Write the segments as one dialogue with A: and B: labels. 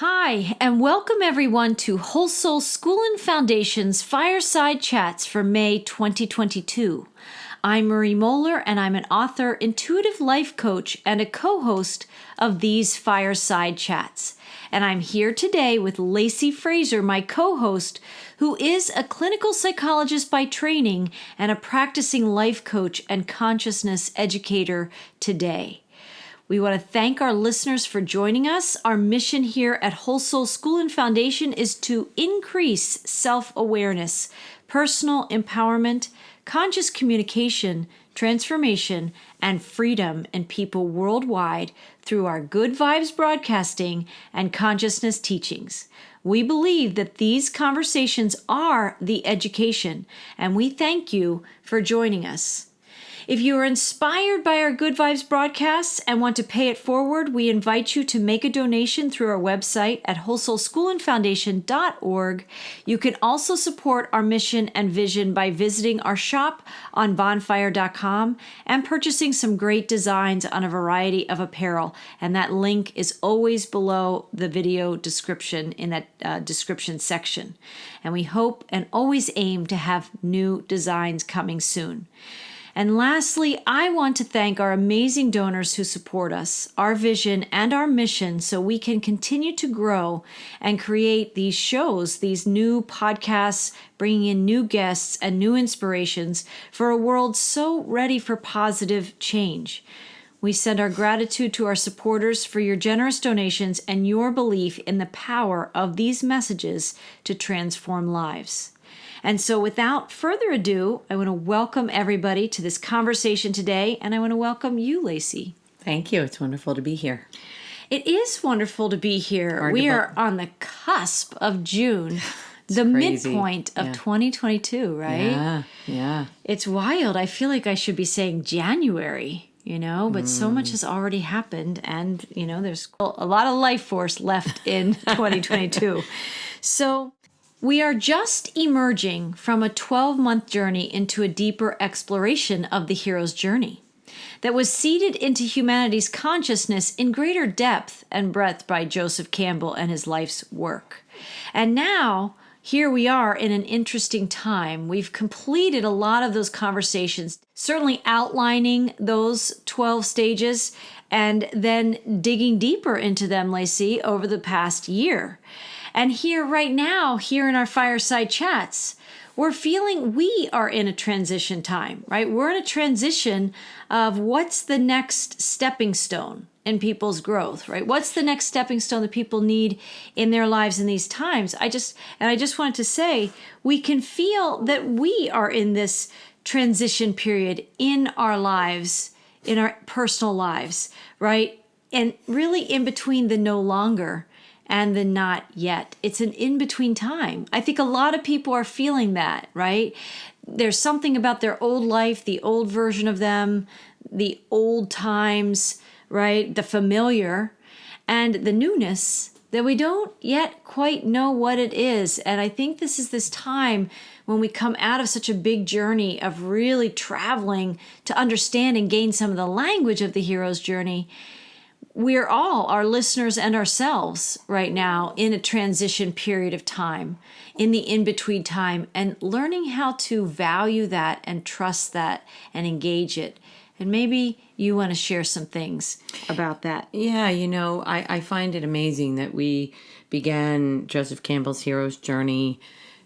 A: Hi, and welcome everyone to Whole Soul School and Foundation's Fireside Chats for May 2022. I'm Marie Mohler, and I'm an author, intuitive life coach, and a co-host of these Fireside Chats. And I'm here today with Lacy Frazer, my co-host, who is a clinical psychologist by training and a practicing life coach and consciousness educator today. We want to thank our listeners for joining us. Our mission here at Whole Soul School and Foundation is to increase self-awareness, personal empowerment, conscious communication, transformation, and freedom in people worldwide through our Good Vibes broadcasting and consciousness teachings. We believe that these conversations are the education, and we thank you for joining us. If you are inspired by our Good Vibes broadcasts and want to pay it forward, we invite you to make a donation through our website at wholesoulschoolandfoundation.org. You can also support our mission and vision by visiting our shop on bonfire.com and purchasing some great designs on a variety of apparel. And that link is always below the video description in that description section. And we hope and always aim to have new designs coming soon. And lastly, I want to thank our amazing donors who support us, our vision, and our mission so we can continue to grow and create these shows, these new podcasts, bringing in new guests and new inspirations for a world so ready for positive change. We send our gratitude to our supporters for your generous donations and your belief in the power of these messages to transform lives. And so without further ado, I want to welcome everybody to this conversation today, and I want to welcome you, Lacy.
B: Thank you. It's wonderful to be here.
A: It is wonderful to be here. We are on the cusp of June, the
B: crazy.
A: Midpoint of 2022, right?
B: Yeah.
A: It's wild. I feel like I should be saying January, but so much has already happened, and, there's a lot of life force left in 2022. So we are just emerging from a 12-month journey into a deeper exploration of the hero's journey that was seeded into humanity's consciousness in greater depth and breadth by Joseph Campbell and his life's work. And now, here we are in an interesting time. We've completed a lot of those conversations, certainly outlining those 12 stages and then digging deeper into them, Lacy, over the past year. And here right now, here in our Fireside Chats, we're feeling we are in a transition time, right? We're in a transition of what's the next stepping stone in people's growth, right? What's the next stepping stone that people need in their lives in these times? I just wanted to say, we can feel that we are in this transition period in our lives, in our personal lives, right? And really in between the no longer and the not yet. It's an in-between time. I think a lot of people are feeling that, right? There's something about their old life, the old version of them, the old times, right? The familiar, and the newness that we don't yet quite know what it is. And I think this is this time when we come out of such a big journey of really traveling to understand and gain some of the language of the hero's journey. We're all, our listeners and ourselves right now, in a transition period of time, in the in-between time, and learning how to value that and trust that and engage it. And maybe you want to share some things about that.
B: Yeah, I find it amazing that we began Joseph Campbell's hero's journey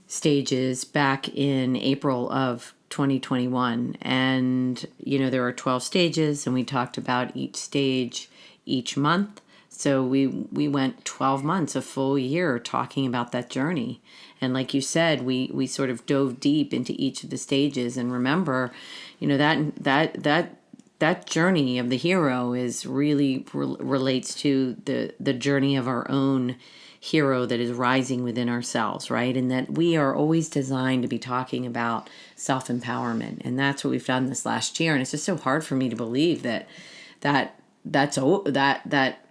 B: stages back in April of 2021. And, there are 12 stages, and we talked about each stage each month. So we went 12 months, a full year, talking about that journey. And like you said, we sort of dove deep into each of the stages. And remember, that journey of the hero is really relates to the journey of our own hero that is rising within ourselves, right? And that we are always designed to be talking about self-empowerment. And that's what we've done this last year. And it's just so hard for me to believe that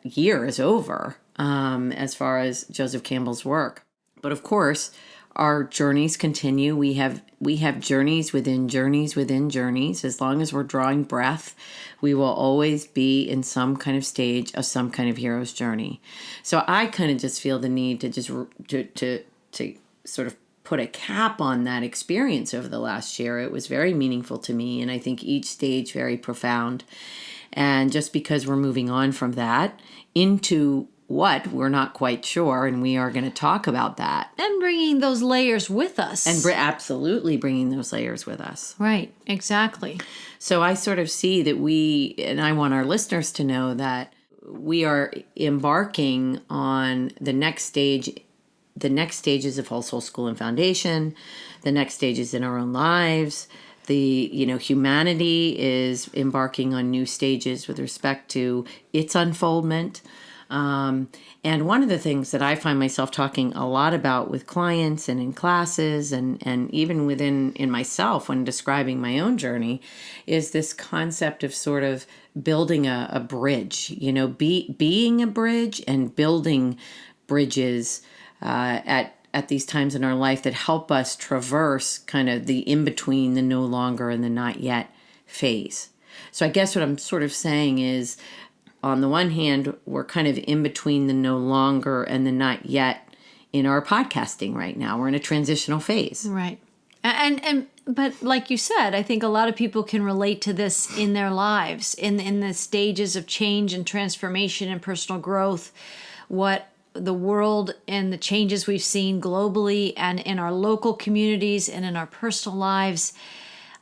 B: year is over as far as Joseph Campbell's work. But of course, our journeys continue. We have journeys within journeys within journeys. As long as we're drawing breath, we will always be in some kind of stage of some kind of hero's journey. So I kind of just feel the need to just to sort of put a cap on that experience over the last year. It was very meaningful to me, and I think each stage very profound. And just because we're moving on from that into what, we're not quite sure, and we are going to talk about that.
A: And bringing those layers with us.
B: And absolutely bringing those layers with us.
A: Right, exactly.
B: So I sort of see that and I want our listeners to know that we are embarking on the next stage, the next stages of Whole Soul School and Foundation, the next stages in our own lives. Humanity is embarking on new stages with respect to its unfoldment. And one of the things that I find myself talking a lot about with clients and in classes and even in myself when describing my own journey is this concept of sort of building a bridge, being a bridge and building bridges at these times in our life that help us traverse kind of the in-between, the no longer and the not yet phase. So I guess what I'm sort of saying is, on the one hand, we're kind of in between the no longer and the not yet in our podcasting right now. We're in a transitional phase.
A: Right. But like you said, I think a lot of people can relate to this in their lives, in the stages of change and transformation and personal growth, what the world and the changes we've seen globally and in our local communities and in our personal lives.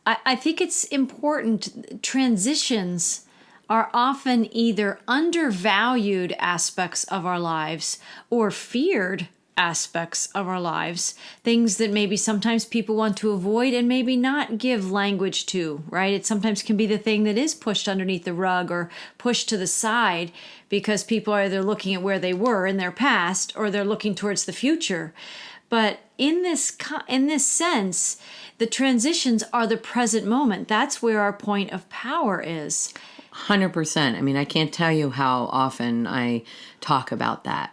A: I think it's important. Transitions are often either undervalued aspects of our lives or feared aspects of our lives, things that maybe sometimes people want to avoid and maybe not give language to, right? It sometimes can be the thing that is pushed underneath the rug or pushed to the side because people are either looking at where they were in their past or they're looking towards the future. But in this sense, the transitions are the present moment. That's where our point of power is.
B: 100%. I mean, I can't tell you how often I talk about that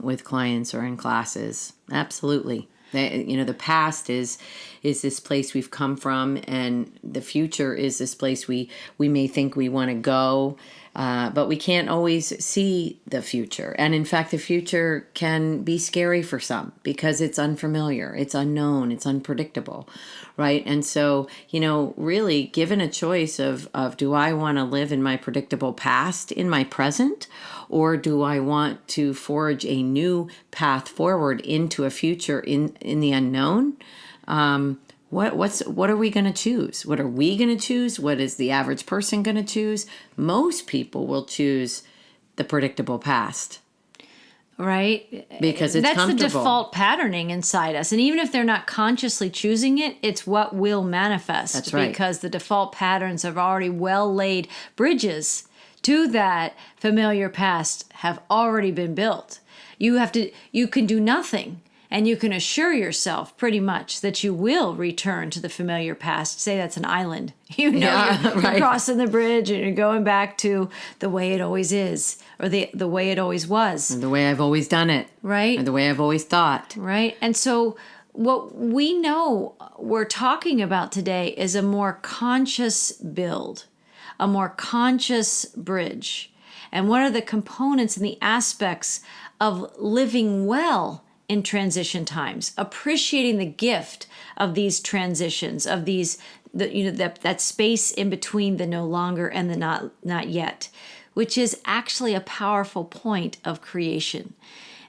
B: with clients or in classes. Absolutely. The past is this place we've come from, and the future is this place we may think we want to go, but we can't always see the future. And in fact, the future can be scary for some because it's unfamiliar, it's unknown, it's unpredictable, right? And so, really given a choice of do I want to live in my predictable past in my present, or do I want to forge a new path forward into a future in the unknown? What are we going to choose? What are we going to choose? What is the average person going to choose? Most people will choose the predictable past.
A: Right?
B: Because it's comfortable.
A: That's the default patterning inside us. And even if they're not consciously choosing it, it's what will manifest.
B: That's right.
A: Because the default patterns have already well laid bridges to that familiar past have already been built. You can do nothing, and you can assure yourself pretty much that you will return to the familiar past. Say that's an island. You're crossing the bridge and you're going back to the way it always is, or the way it always was.
B: And the way I've always done it.
A: Right.
B: And the way I've always thought.
A: Right. And so what we know we're talking about today is a more conscious build, a more conscious bridge. And what are the components and the aspects of living well in transition times, appreciating the gift of these transitions, of these, that space in between the no longer and the not yet, which is actually a powerful point of creation.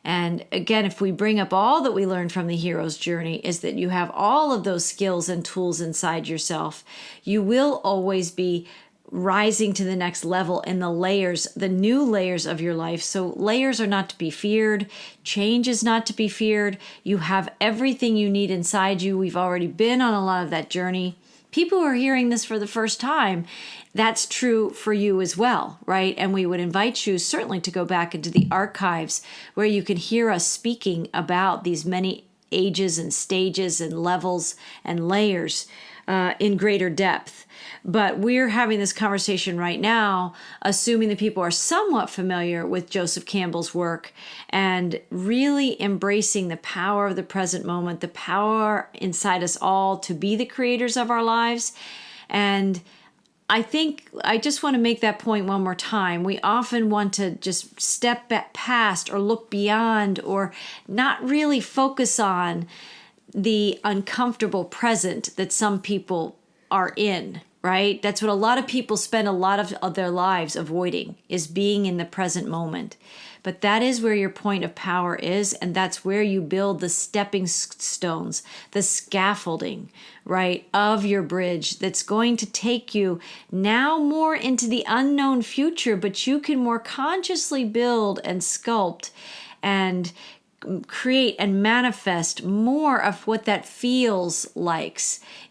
A: And again, if we bring up all that we learned from the hero's journey, is that you have all of those skills and tools inside yourself. You will always be rising to the next level in the new layers of your life. So layers are not to be feared. Change is not to be feared. You have everything you need inside you. We've already been on a lot of that journey. People who are hearing this for the first time, that's true for you as well, right? And we would invite you certainly to go back into the archives where you can hear us speaking about these many ages and stages and levels and layers in greater depth. But we're having this conversation right now, assuming that people are somewhat familiar with Joseph Campbell's work and really embracing the power of the present moment, the power inside us all to be the creators of our lives. And I think I just want to make that point one more time. We often want to just step back past or look beyond or not really focus on the uncomfortable present that some people are in, right? That's what a lot of people spend a lot of their lives avoiding, is being in the present moment. But that is where your point of power is, and that's where you build the stepping stones, the scaffolding, right, of your bridge that's going to take you now more into the unknown future, but you can more consciously build and sculpt and create and manifest more of what that feels like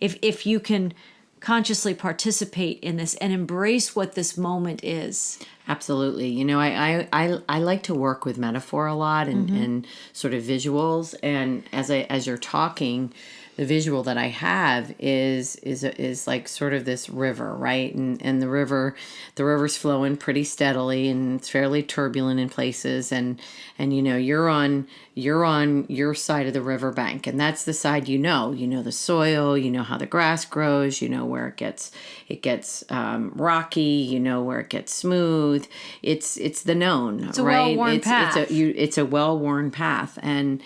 A: if you can consciously participate in this and embrace what this moment is.
B: Absolutely. You know, I like to work with metaphor a lot and sort of visuals. And as you're talking, the visual that I have is like sort of this river, right? And the river's flowing pretty steadily, and it's fairly turbulent in places. And you know, you're on your side of the riverbank, and that's the side you know the soil, you know how the grass grows, you know where it gets rocky, you know where it gets smooth. It's the known,
A: it's a
B: right?
A: well-worn path.
B: It's a well-worn path, and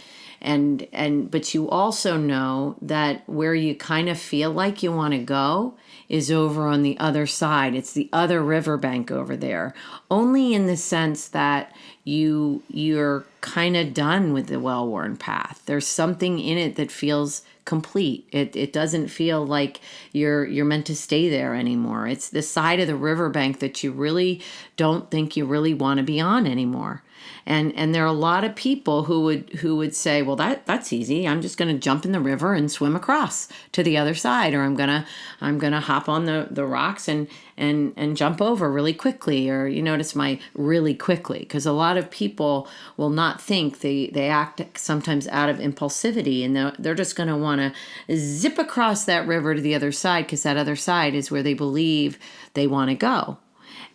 B: but you also know that where you kind of feel like you want to go is over on the other side. It's the other riverbank over there, only in the sense that you're kind of done with the well-worn path. There's something in it that feels complete. It doesn't feel like you're meant to stay there anymore. It's the side of the riverbank that you really don't think you really want to be on anymore. And there are a lot of people who would say, well, that's easy. I'm just going to jump in the river and swim across to the other side, or I'm gonna hop on the rocks and jump over really quickly. Or you notice my really quickly, because a lot of people will not think, they act sometimes out of impulsivity, and they're just going to want to zip across that river to the other side, because that other side is where they believe they want to go.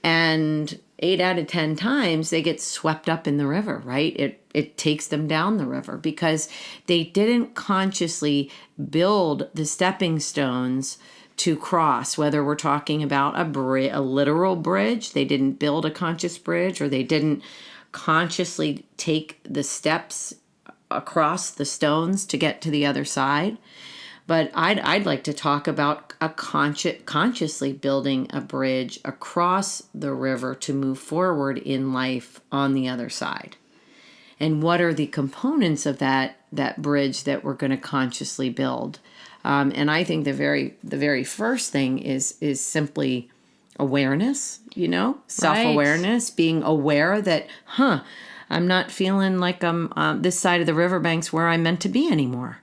B: And 8 out of 10 times they get swept up in the river, right? It takes them down the river because they didn't consciously build the stepping stones to cross, whether we're talking about a literal bridge. They didn't build a conscious bridge, or they didn't consciously take the steps across the stones to get to the other side. But I'd like to talk about consciously building a bridge across the river to move forward in life on the other side. And what are the components of that bridge that we're going to consciously build? And I think the very first thing is simply awareness. You know, self-awareness, right. Being aware that, I'm not feeling like I'm this side of the riverbank's where I'm meant to be anymore.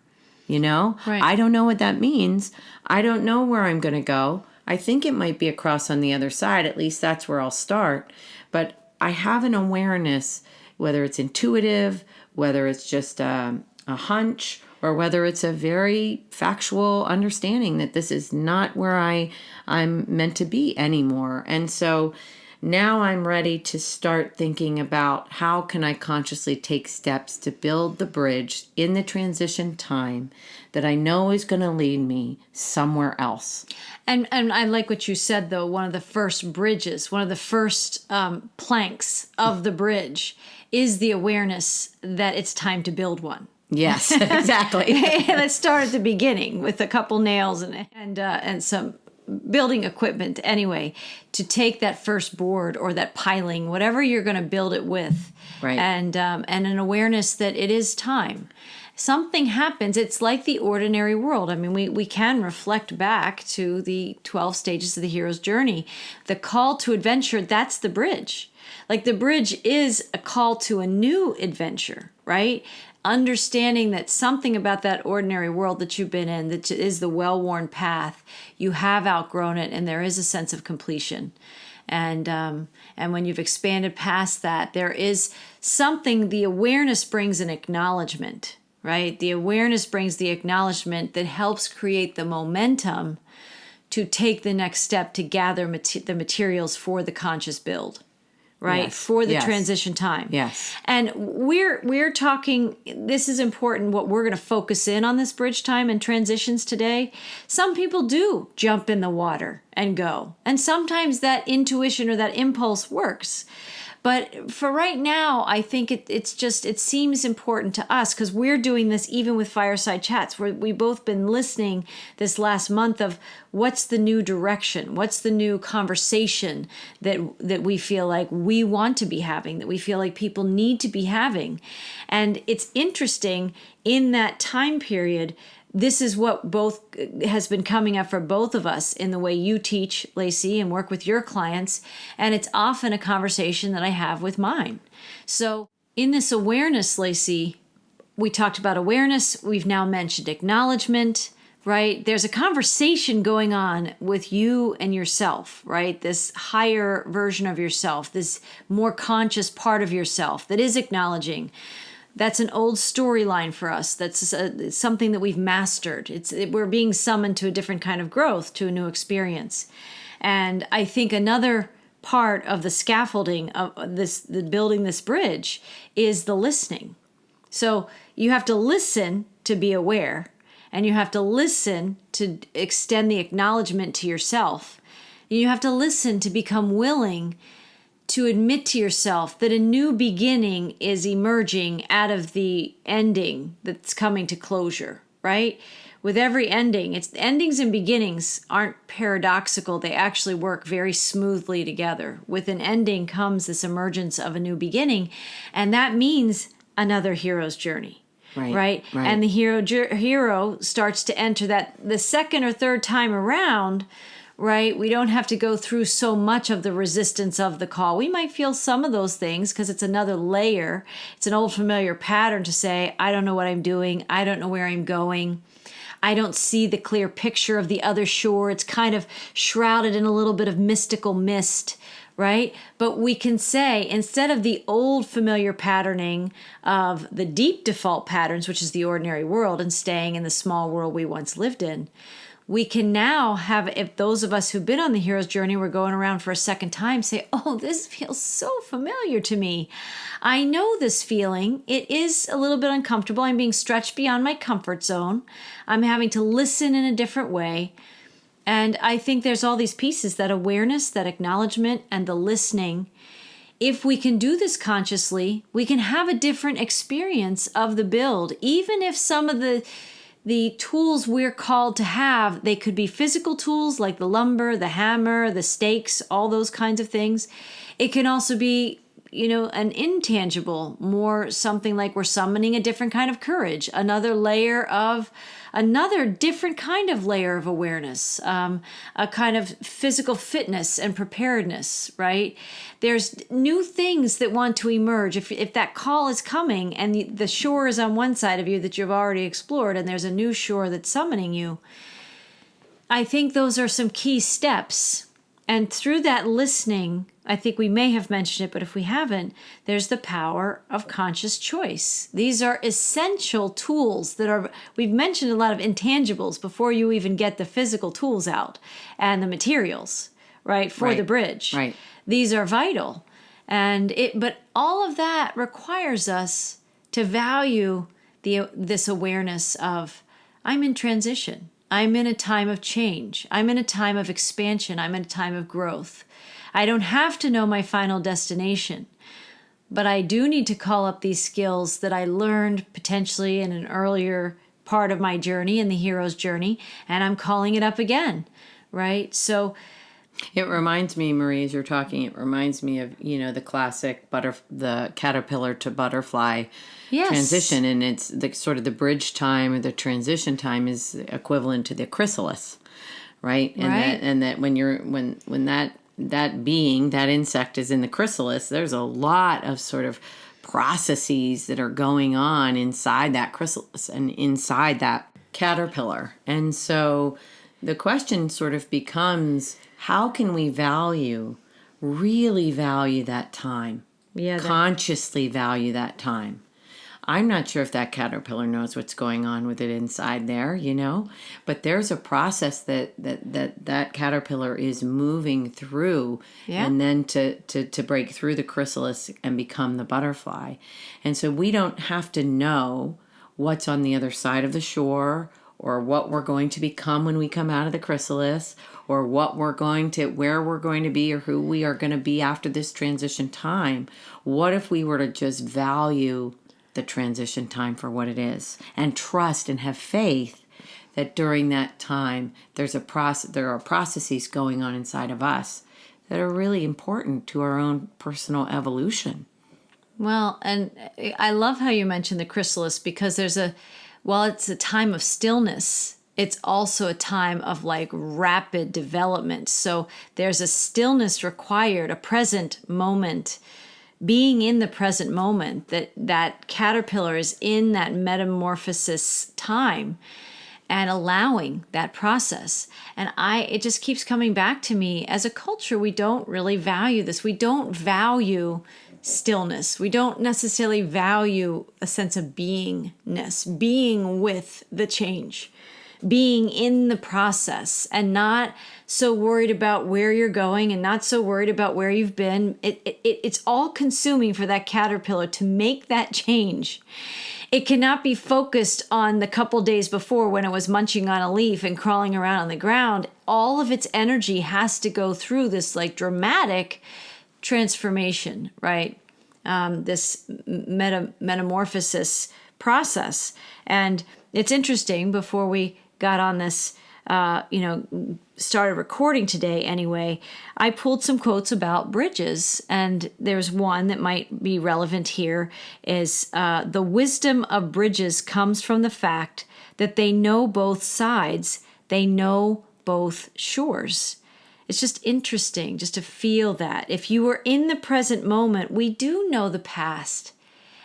B: You know, right. I don't know what that means. I don't know where I'm going to go. I think it might be across on the other side. At least that's where I'll start. But I have an awareness, whether it's intuitive, whether it's just a hunch, or whether it's a very factual understanding that this is not where I'm meant to be anymore. And so now I'm ready to start thinking about how can I consciously take steps to build the bridge in the transition time that I know is going to lead me somewhere else.
A: And I like what you said, though. One of the first bridges, one of the first planks of the bridge is the awareness that it's time to build one.
B: Yes, exactly.
A: Let's start at the beginning with a couple nails and some building equipment anyway, to take that first board or that piling, whatever you're going to build it with,
B: right?
A: And an awareness that it is time. Something happens. It's like the ordinary world. I mean, we can reflect back to the 12 stages of the hero's journey. The call to adventure, that's the bridge. Like the bridge is a call to a new adventure, right? Understanding that something about that ordinary world that you've been in, that is the well-worn path, you have outgrown it, and there is a sense of completion. And when you've expanded past that, there is something, the awareness brings an acknowledgement, right? The awareness brings the acknowledgement that helps create the momentum to take the next step to gather the materials for the conscious build, right?
B: Yes.
A: For the
B: Yes.
A: transition time.
B: Yes.
A: And we're talking, this is important, what we're going to focus in on this bridge time and transitions today. Some people do jump in the water and go. And sometimes that intuition or that impulse works. But for right now, I think it seems important to us because we're doing this even with Fireside Chats, where we've both been listening this last month of what's the new direction, what's the new conversation that we feel like we want to be having, that we feel like people need to be having. And it's interesting in that time period, this is what both has been coming up for both of us in the way you teach, Lacy, and work with your clients. And it's often a conversation that I have with mine. So in this awareness, Lacy, we talked about awareness. We've now mentioned acknowledgement, right? There's a conversation going on with you and yourself, right? This higher version of yourself, this more conscious part of yourself that is acknowledging. That's an old storyline for us. That's something that we've mastered. We're being summoned to a different kind of growth, to a new experience. And I think another part of the scaffolding of the building this bridge is the listening. So you have to listen to be aware, and you have to listen to extend the acknowledgement to yourself. And you have to listen to become willing to admit to yourself that a new beginning is emerging out of the ending that's coming to closure, right? With every ending, endings and beginnings aren't paradoxical. They actually work very smoothly together. With an ending comes this emergence of a new beginning, and that means another hero's journey. Right? And the hero starts to enter that the second or third time around. Right? We don't have to go through so much of the resistance of the call. We might feel some of those things because it's another layer. It's an old familiar pattern to say, I don't know what I'm doing. I don't know where I'm going. I don't see the clear picture of the other shore. It's kind of shrouded in a little bit of mystical mist, right? But we can say, instead of the old familiar patterning of the deep default patterns, which is the ordinary world, and staying in the small world we once lived in, we can now have, if those of us who've been on the hero's journey, we're going around for a second time, say, oh, this feels so familiar to me. I know this feeling. It is a little bit uncomfortable. I'm being stretched beyond my comfort zone. I'm having to listen in a different way. And I think there's all these pieces, that awareness, that acknowledgement, and the listening. If we can do this consciously, we can have a different experience of the build, even if some of the tools we're called to have, they could be physical tools like the lumber, the hammer, the stakes, all those kinds of things. It can also be, an intangible, more something like we're summoning a different kind of courage, another different kind of layer of awareness, a kind of physical fitness and preparedness, right? There's new things that want to emerge. If that call is coming and the shore is on one side of you that you've already explored and there's a new shore that's summoning you, I think those are some key steps. And through that listening, I think we may have mentioned it, but if we haven't, there's the power of conscious choice. These are essential tools we've mentioned a lot of intangibles before you even get the physical tools out and the materials, right, for the bridge.
B: Right.
A: These are vital. But all of that requires us to value this awareness of, I'm in transition. I'm in a time of change. I'm in a time of expansion. I'm in a time of growth. I don't have to know my final destination, but I do need to call up these skills that I learned potentially in an earlier part of my journey, in the hero's journey, and I'm calling it up again, right? So
B: it reminds me, Marie, as you're talking, it reminds me of, the classic the caterpillar to butterfly transition. And it's the sort of the bridge time or the transition time is equivalent to the chrysalis, right? And that when that being, that insect is in the chrysalis, there's a lot of sort of processes that are going on inside that chrysalis and inside that caterpillar. And so the question sort of becomes, how can we really value that time? Consciously value that time. I'm not sure if that caterpillar knows what's going on with it inside there, but there's a process that caterpillar is moving through, and then to break through the chrysalis and become the butterfly. And so we don't have to know what's on the other side of the shore, or what we're going to become when we come out of the chrysalis, or where we're going to be, or who we are going to be after this transition time. What if we were to just value the transition time for what it is, and trust and have faith that during that time there are processes going on inside of us that are really important to our own personal evolution.
A: Well, and I love how you mentioned the chrysalis, because while it's a time of stillness, it's also a time of like rapid development. So there's a stillness required, a present moment, being in the present moment, that caterpillar is in that metamorphosis time and allowing that process. And it just keeps coming back to me, as a culture, we don't really value this. We don't value stillness. We don't necessarily value a sense of beingness, being with the change, being in the process, and not so worried about where you're going and not so worried about where you've been. It's all consuming for that caterpillar to make that change. It cannot be focused on the couple days before when it was munching on a leaf and crawling around on the ground. All of its energy has to go through this like dramatic transformation, right? This metamorphosis process. And it's interesting, before we got on this, started recording today anyway, I pulled some quotes about bridges, and there's one that might be relevant here, is the wisdom of bridges comes from the fact that they know both sides, they know both shores. It's just interesting just to feel that. If you were in the present moment, we do know the past.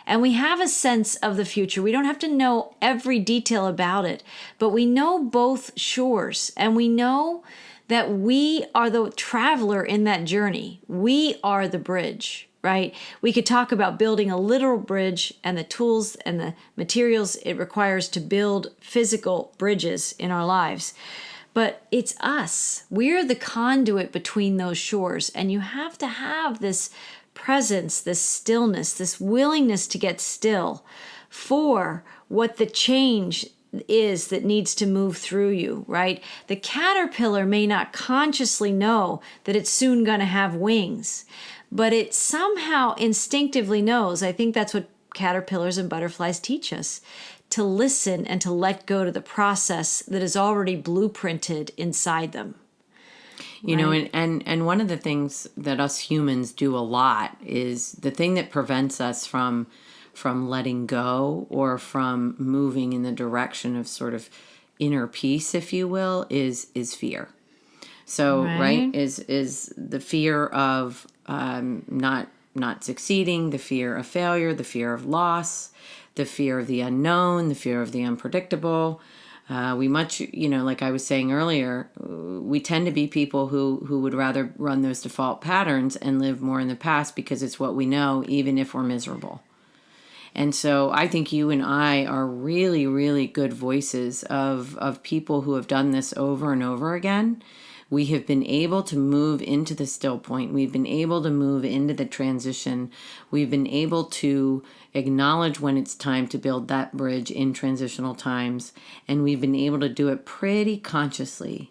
A: And we have a sense of the future. We don't have to know every detail about it, but we know both shores, and we know that we are the traveler in that journey. We are the bridge, right? We could talk about building a literal bridge and the tools and the materials it requires to build physical bridges in our lives. But it's us. We're the conduit between those shores, and you have to have this presence, this stillness, this willingness to get still for what the change is that needs to move through you, right? The caterpillar may not consciously know that it's soon going to have wings, but it somehow instinctively knows. I think that's what caterpillars and butterflies teach us, to listen and to let go to the process that is already blueprinted inside them.
B: And one of the things that us humans do a lot is the thing that prevents us from letting go or from moving in the direction of sort of inner peace, if you will, is fear. So, right, is the fear of not succeeding, the fear of failure, the fear of loss, the fear of the unknown, the fear of the unpredictable. Like I was saying earlier, we tend to be people who would rather run those default patterns and live more in the past because it's what we know, even if we're miserable. And so I think you and I are really, really good voices of people who have done this over and over again. We have been able to move into the still point. We've been able to move into the transition. We've been able to acknowledge when it's time to build that bridge in transitional times. And we've been able to do it pretty consciously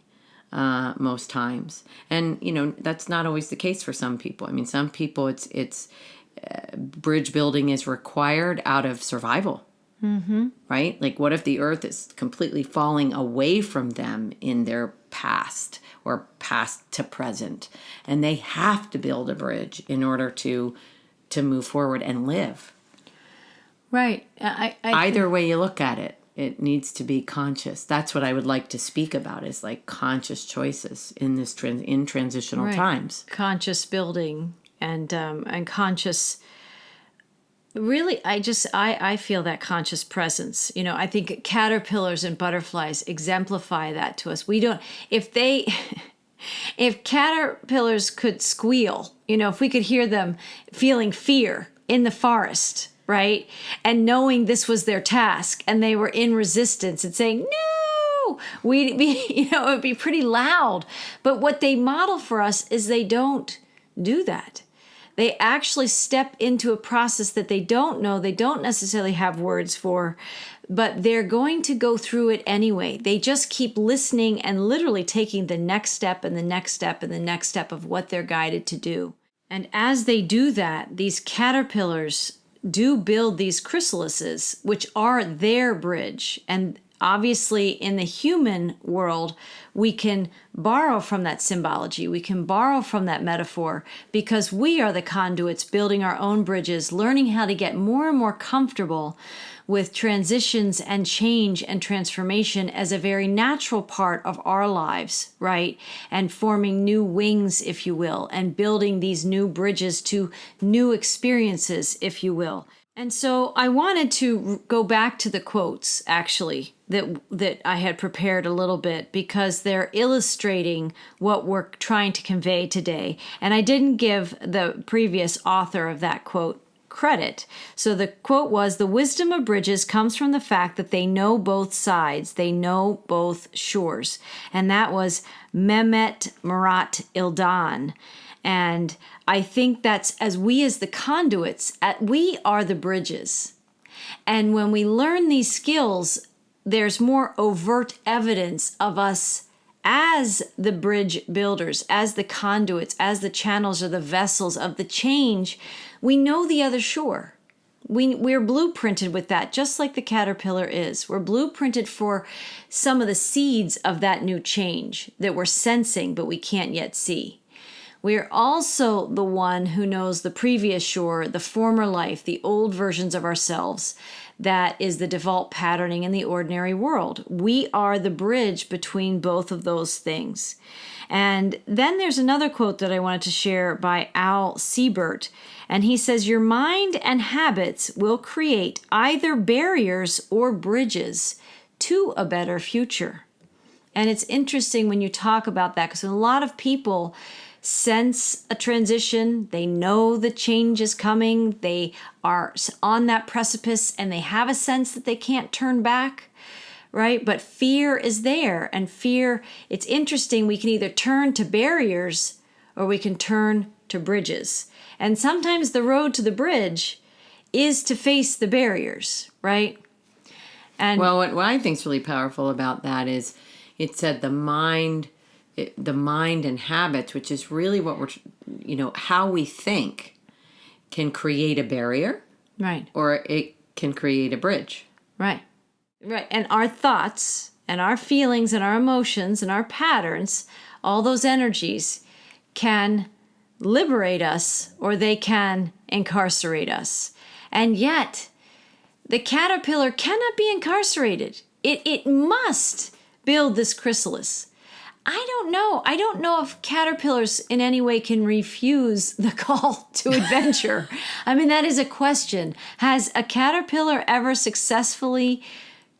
B: most times. And, that's not always the case for some people. I mean, some people it's bridge building is required out of survival. Mm-hmm. Right? Like, what if the earth is completely falling away from them in their past or past to present, and they have to build a bridge in order to move forward and live?
A: Right.
B: Either way you look at it, it needs to be conscious. That's what I would like to speak about, is like conscious choices in this in transitional times.
A: Conscious building and conscious. Really, I feel that conscious presence. I think caterpillars and butterflies exemplify that to us. We don't, if caterpillars could squeal, if we could hear them feeling fear in the forest, right? And knowing this was their task, and they were in resistance and saying, no, we'd be, it would be pretty loud. But what they model for us is they don't do that. They actually step into a process that they don't know, they don't necessarily have words for, but they're going to go through it anyway. They just keep listening and literally taking the next step and the next step and the next step of what they're guided to do. And as they do that, these caterpillars do build these chrysalises, which are their bridge. And obviously, in the human world, we can borrow from that symbology. We can borrow from that metaphor because we are the conduits building our own bridges, learning how to get more and more comfortable with transitions and change and transformation as a very natural part of our lives, right? And forming new wings, if you will, and building these new bridges to new experiences, if you will. And so I wanted to go back to the quotes, actually, that I had prepared a little bit because they're illustrating what we're trying to convey today. And I didn't give the previous author of that quote credit. So the quote was, "The wisdom of bridges comes from the fact that they know both sides, they know both shores." And that was Mehmet Murat Ildan. And I think that's, as the conduits, we are the bridges. And when we learn these skills, there's more overt evidence of us as the bridge builders, as the conduits, as the channels or the vessels of the change. We know the other shore. We're blueprinted with that, just like the caterpillar is. We're blueprinted for some of the seeds of that new change that we're sensing, but we can't yet see. We're also the one who knows the previous shore, the former life, the old versions of ourselves. That is the default patterning in the ordinary world. We are the bridge between both of those things. And then there's another quote that I wanted to share by Al Siebert. And he says, "Your mind and habits will create either barriers or bridges to a better future." And it's interesting when you talk about that because a lot of people sense a transition. They know the change is coming. They are on that precipice and they have a sense that they can't turn back, right? But fear is there. And fear, it's interesting. We can either turn to barriers or we can turn to bridges. And sometimes the road to the bridge is to face the barriers, right? And
B: well, what I think is really powerful about that is it said the mind and habits, which is really what we're, how we think can create a barrier.
A: Right.
B: Or it can create a bridge.
A: Right. Right. And our thoughts and our feelings and our emotions and our patterns, all those energies can liberate us or they can incarcerate us. And yet, the caterpillar cannot be incarcerated. It must build this chrysalis. I don't know. I don't know if caterpillars in any way can refuse the call to adventure. I mean, that is a question. Has a caterpillar ever successfully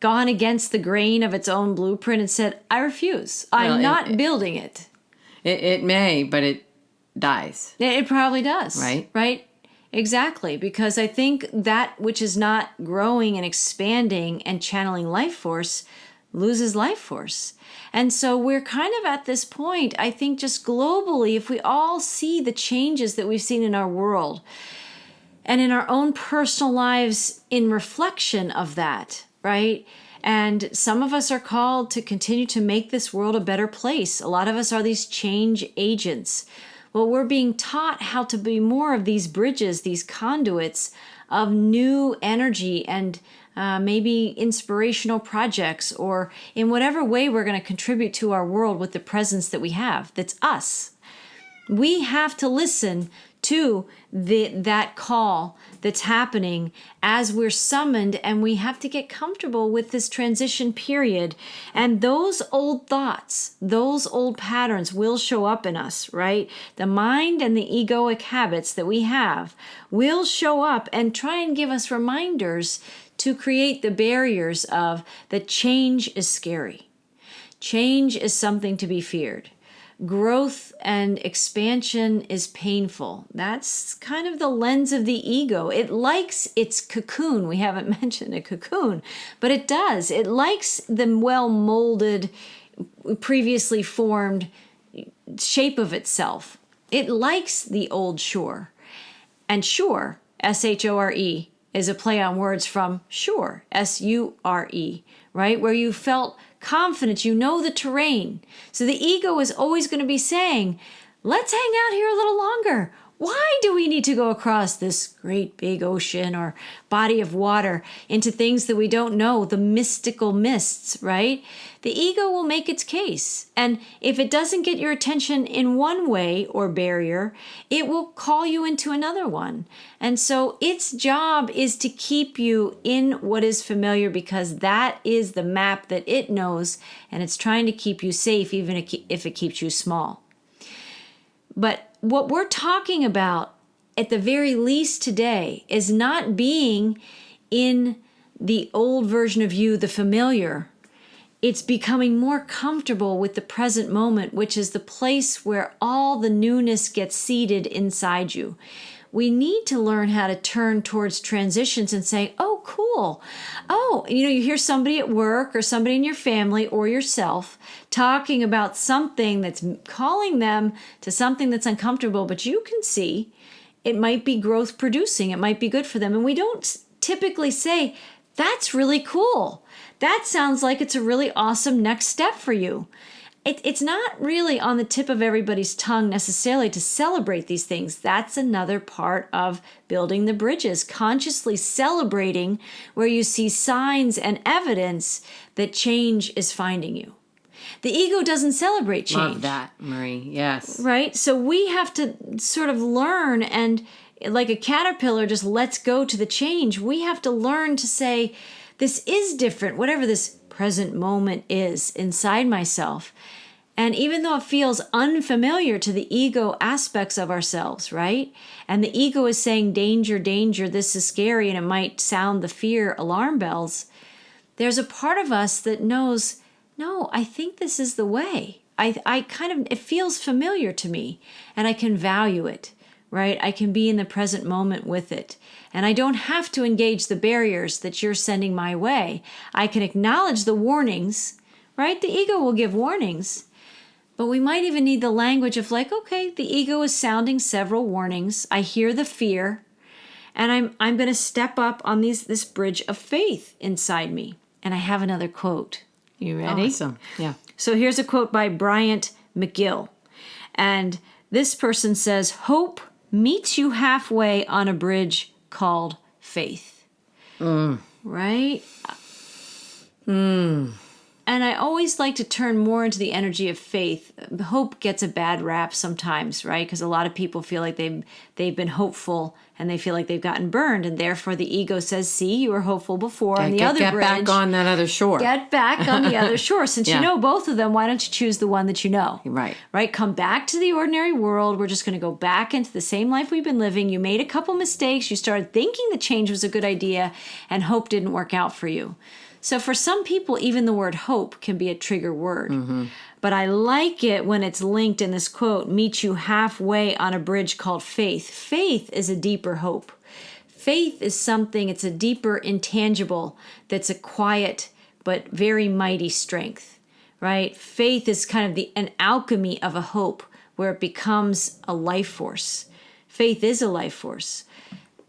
A: gone against the grain of its own blueprint and said, I refuse. I'm not building it.
B: It may, but it dies.
A: It probably does.
B: Right?
A: Right? Exactly. Because I think that which is not growing and expanding and channeling life force loses life force. And so we're kind of at this point, I think just globally, if we all see the changes that we've seen in our world and in our own personal lives in reflection of that, right? And some of us are called to continue to make this world a better place. A lot of us are these change agents. Well, we're being taught how to be more of these bridges, these conduits of new energy and maybe inspirational projects, or in whatever way we're going to contribute to our world with the presence that we have. That's us. We have to listen to that call that's happening as we're summoned, and we have to get comfortable with this transition period. And those old thoughts, those old patterns will show up in us, right? The mind and the egoic habits that we have will show up and try and give us reminders to create the barriers of that change is scary. Change is something to be feared. growth and expansion is painful. That's kind of the lens of the ego. It likes its cocoon. We haven't mentioned a cocoon, but it does. It likes the well-molded, previously formed shape of itself. It likes the old shore. And shore, S-H-O-R-E, is a play on words from sure, S-U-R-E, right? Where you felt confident, you know the terrain. So the ego is always going to be saying, let's hang out here a little longer. Why do we need to go across this great big ocean or body of water into things that we don't know, the mystical mists, right? The ego will make its case. And if it doesn't get your attention in one way or barrier, it will call you into another one. And so its job is to keep you in what is familiar, because that is the map that it knows, and it's trying to keep you safe even if it keeps you small. But what we're talking about at the very least today is not being in the old version of you, the familiar. It's becoming more comfortable with the present moment, which is the place where all the newness gets seated inside you. We need to learn how to turn towards transitions and say, oh, cool. Oh, you hear somebody at work or somebody in your family or yourself talking about something that's calling them to something that's uncomfortable, but you can see it might be growth producing. It might be good for them. And we don't typically say, that's really cool. That sounds like it's a really awesome next step for you. It's not really on the tip of everybody's tongue necessarily to celebrate these things. That's another part of building the bridges, consciously celebrating where you see signs and evidence that change is finding you. The ego doesn't celebrate change.
B: Love that, Marie. Yes.
A: Right? So we have to sort of learn, and like a caterpillar just lets go to the change. We have to learn to say, this is different, whatever this present moment is inside myself. And even though it feels unfamiliar to the ego aspects of ourselves, right? And the ego is saying, danger, danger, this is scary, and it might sound the fear alarm bells. There's a part of us that knows, no, I think this is the way. It feels familiar to me, and I can value it, right? I can be in the present moment with it. And I don't have to engage the barriers that you're sending my way. I can acknowledge the warnings, right? The ego will give warnings. But we might even need the language of like, okay, the ego is sounding several warnings. I hear the fear, and I'm going to step up on this bridge of faith inside me. And I have another quote. You ready?
B: Awesome. Yeah.
A: So here's a quote by Bryant McGill. And this person says, hope meets you halfway on a bridge called faith. Right? And I always like to turn more into the energy of faith. Hope gets a bad rap sometimes, right? Because a lot of people feel like they've been hopeful and they feel like they've gotten burned, and therefore the ego says, see, you were hopeful before on the other bridge.
B: Get back on that other shore.
A: Get back on the other shore. Since you know both of them, why don't you choose the one that you know?
B: Right.
A: Right? Come back to the ordinary world. We're just going to go back into the same life we've been living. You made a couple mistakes. You started thinking the change was a good idea, and hope didn't work out for you. So for some people, even the word hope can be a trigger word. Mm-hmm. But I like it when it's linked in this quote, meet you halfway on a bridge called faith. Faith is a deeper hope. Faith is something, it's a deeper intangible that's a quiet but very mighty strength, right? Faith is kind of an alchemy of a hope where it becomes a life force. Faith is a life force.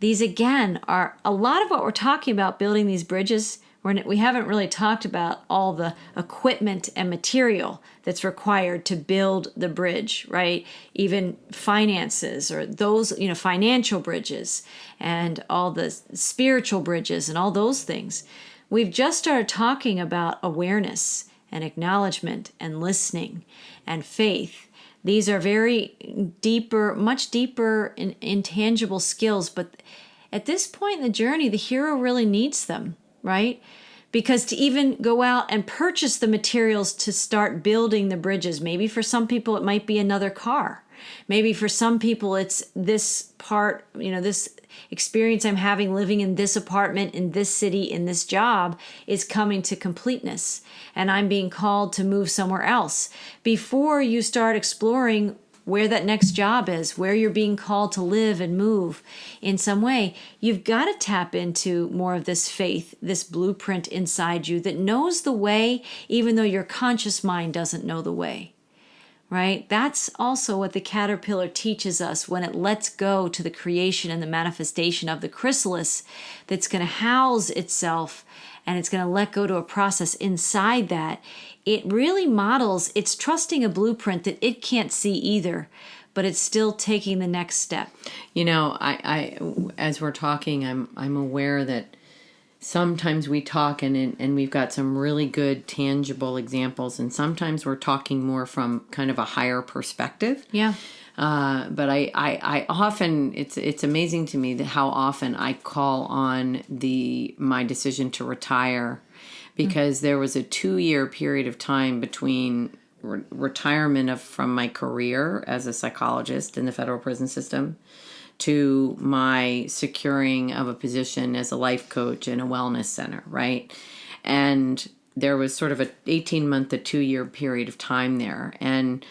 A: These, again, are a lot of what we're talking about building these bridges. We haven't really talked about all the equipment and material that's required to build the bridge, right? Even finances or those, financial bridges and all the spiritual bridges and all those things. We've just started talking about awareness and acknowledgement and listening and faith. These are very deeper, much deeper intangible skills, but at this point in the journey, the hero really needs them, right? Because to even go out and purchase the materials to start building the bridges, maybe for some people it might be another car, Maybe for some people, it's this part, this experience I'm having living in this apartment, in this city, in this job is coming to completeness. And I'm being called to move somewhere else. Before you start exploring where that next job is, where you're being called to live and move in some way, you've got to tap into more of this faith, this blueprint inside you that knows the way, even though your conscious mind doesn't know the way, right? That's also what the caterpillar teaches us when it lets go to the creation and the manifestation of the chrysalis that's going to house itself, and it's going to let go to a process inside that. It really models, it's trusting a blueprint that it can't see either, but it's still taking the next step.
B: I as we're talking, I'm aware that sometimes we talk and we've got some really good tangible examples, and sometimes we're talking more from kind of a higher perspective.
A: Yeah.
B: But I often, it's amazing to me that how often I call on my decision to retire, because there was a 2-year period of time between retirement from my career as a psychologist in the federal prison system to my securing of a position as a life coach in a wellness center, right? And there was sort of a 18-month to 2-year period of time there. And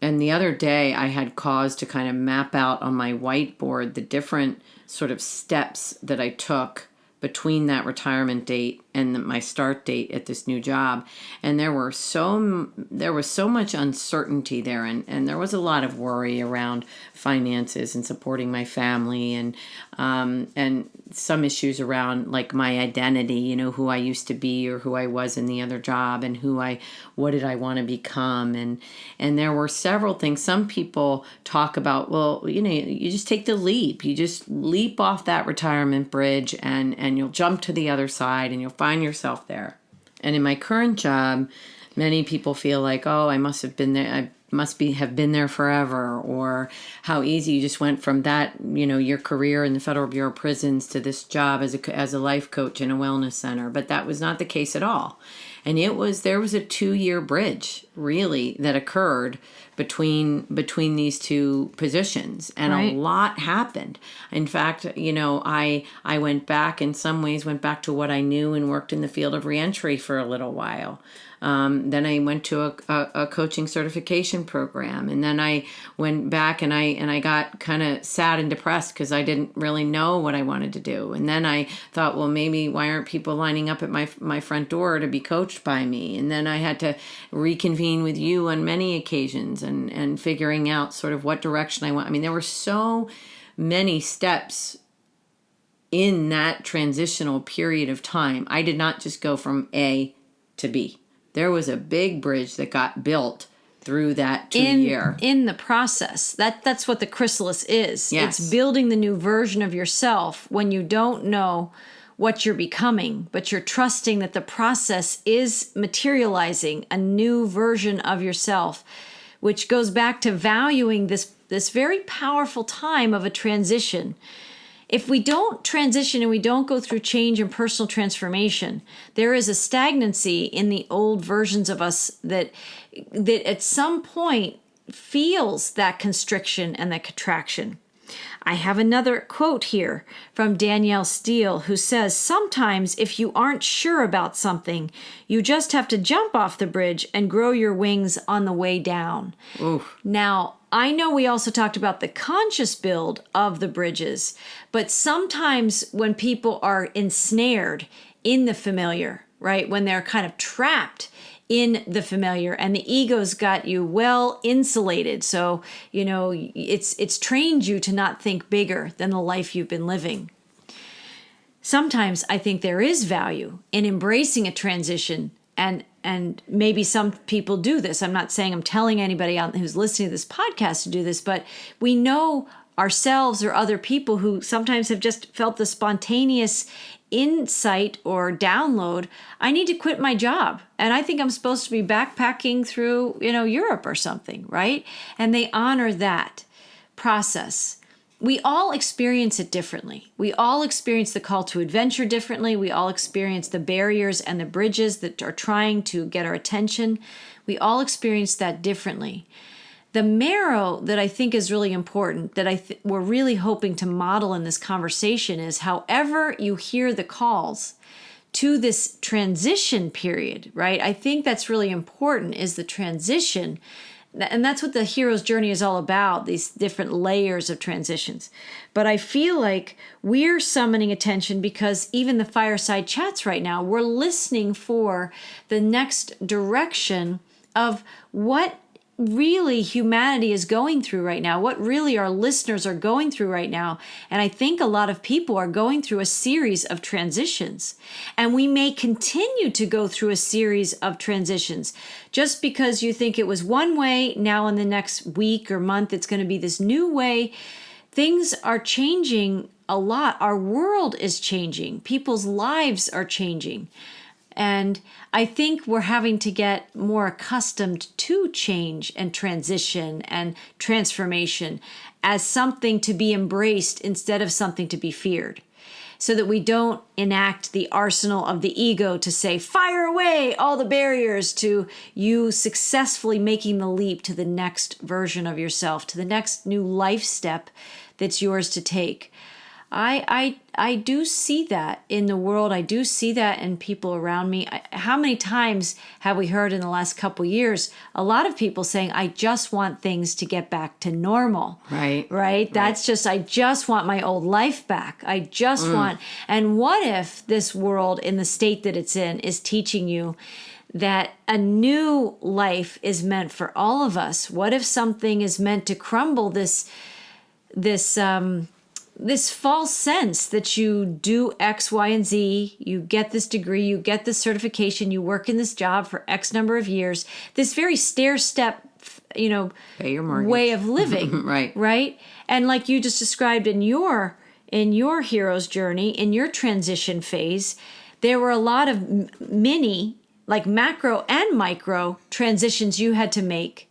B: the other day I had cause to kind of map out on my whiteboard the different sort of steps that I took between that retirement date and my start date at this new job. And there was so much uncertainty there, and there was a lot of worry around finances and supporting my family, and some issues around like my identity, who I used to be or who I was in the other job, and what did I want to become, and there were several things. Some people talk about, well, you just take the leap, you just leap off that retirement bridge, and you'll jump to the other side, and you'll find yourself there. And in my current job, many people feel like, oh, I must have been there. I have been there forever, or how easy you just went from that, your career in the Federal Bureau of Prisons to this job as a life coach in a wellness center. But that was not the case at all. And there was a 2-year bridge really that occurred between these two positions, and right. A lot happened. In fact, I went back to what I knew and worked in the field of reentry for a little while. Then I went to a coaching certification program, and then I went back and I got kind of sad and depressed because I didn't really know what I wanted to do. And then I thought, well, maybe why aren't people lining up at my front door to be coached by me? And then I had to reconvene with you on many occasions and figuring out sort of what direction I went. I mean, there were so many steps in that transitional period of time. I did not just go from A to B. There was a big bridge that got built through that 2-year.
A: In the process. That's what the chrysalis is.
B: Yes.
A: It's building the new version of yourself when you don't know what you're becoming, but you're trusting that the process is materializing a new version of yourself, which goes back to valuing this very powerful time of a transition. If we don't transition and we don't go through change and personal transformation, there is a stagnancy in the old versions of us that at some point feels that constriction and that contraction. I have another quote here from Danielle Steele, who says, sometimes if you aren't sure about something, you just have to jump off the bridge and grow your wings on the way down.
B: Oof.
A: Now, I know we also talked about the conscious build of the bridges, but sometimes when people are ensnared in the familiar, right, when they're kind of trapped in the familiar and the ego's got you well insulated, so, it's trained you to not think bigger than the life you've been living. Sometimes I think there is value in embracing a transition, and maybe some people do this. I'm not saying I'm telling anybody out who's listening to this podcast to do this, but we know ourselves or other people who sometimes have just felt the spontaneous insight or download, I need to quit my job. And I think I'm supposed to be backpacking through, Europe or something, right? And they honor that process. We all experience it differently. We all experience the call to adventure differently. We all experience the barriers and the bridges that are trying to get our attention. We all experience that differently. the marrow that I think is really important, that we're really hoping to model in this conversation is however you hear the calls to this transition period, right? I think that's really important is the transition. And that's what the hero's journey is all about, these different layers of transitions. But I feel like we're summoning attention because even the Fireside Chats right now, we're listening for the next direction of what really humanity is going through right now, what really our listeners are going through right now. And I think a lot of people are going through a series of transitions. And we may continue to go through a series of transitions. Just because you think it was one way, now in the next week or month, it's going to be this new way. Things are changing a lot. Our world is changing. People's lives are changing. And I think we're having to get more accustomed to change and transition and transformation as something to be embraced instead of something to be feared, so that we don't enact the arsenal of the ego to say, fire away all the barriers to you successfully making the leap to the next version of yourself, to the next new life step that's yours to take. I do see that in the world. I do see that in people around me. How many times have we heard in the last couple years, a lot of people saying, I just want things to get back to normal. Right? That's just, I just want my old life back. I just want, and what if this world in the state that it's in is teaching you that a new life is meant for all of us? What if something is meant to crumble this false sense that you do X, Y, and Z, you get this degree, you get this certification, you work in this job for X number of years, this very stair-step,
B: pay your mortgage
A: way of living. Right? And like you just described in your hero's journey, in your transition phase, there were a lot of mini, like macro and micro transitions you had to make.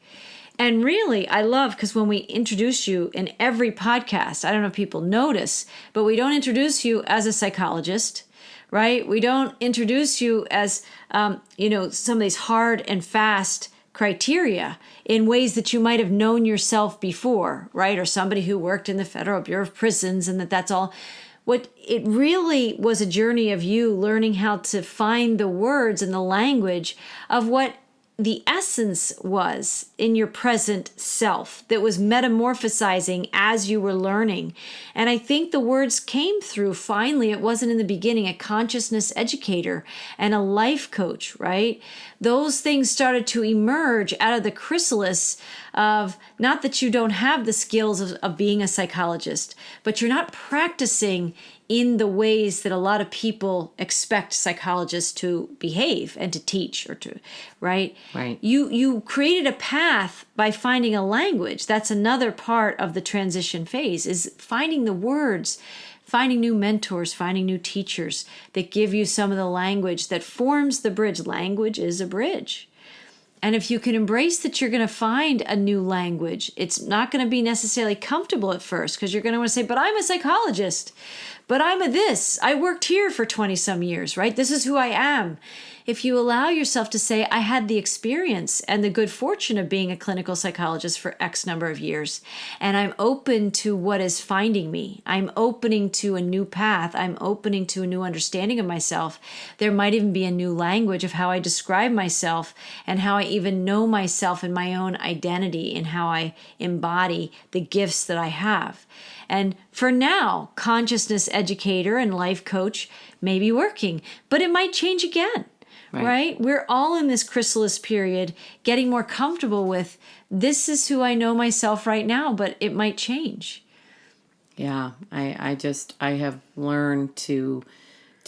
A: And really, I love, because when we introduce you in every podcast, I don't know if people notice, but we don't introduce you as a psychologist, right? We don't introduce you as, some of these hard and fast criteria in ways that you might have known yourself before, right? Or somebody who worked in the Federal Bureau of Prisons, and that's all. What it really was a journey of you learning how to find the words and the language of what the essence was in your present self that was metamorphosizing as you were learning. And I think the words came through finally. It wasn't in the beginning, a consciousness educator and a life coach, right? Those things started to emerge out of the chrysalis of, not that you don't have the skills of being a psychologist, but you're not practicing in the ways that a lot of people expect psychologists to behave and to teach or to, right?
B: Right.
A: You created a path by finding a language. That's another part of the transition phase, is finding the words, finding new mentors, finding new teachers that give you some of the language that forms the bridge. Language is a bridge. And if you can embrace that you're going to find a new language, it's not going to be necessarily comfortable at first, because you're going to want to say, but I'm a psychologist, but I'm a this. I worked here for 20 some years, right? This is who I am. If you allow yourself to say, I had the experience and the good fortune of being a clinical psychologist for X number of years, and I'm open to what is finding me. I'm opening to a new path. I'm opening to a new understanding of myself. There might even be a new language of how I describe myself and how I even know myself and my own identity and how I embody the gifts that I have. And for now, consciousness educator and life coach may be working, but it might change again. Right? We're all in this chrysalis period, getting more comfortable with, this is who I know myself right now, but it might change.
B: Yeah, I have learned to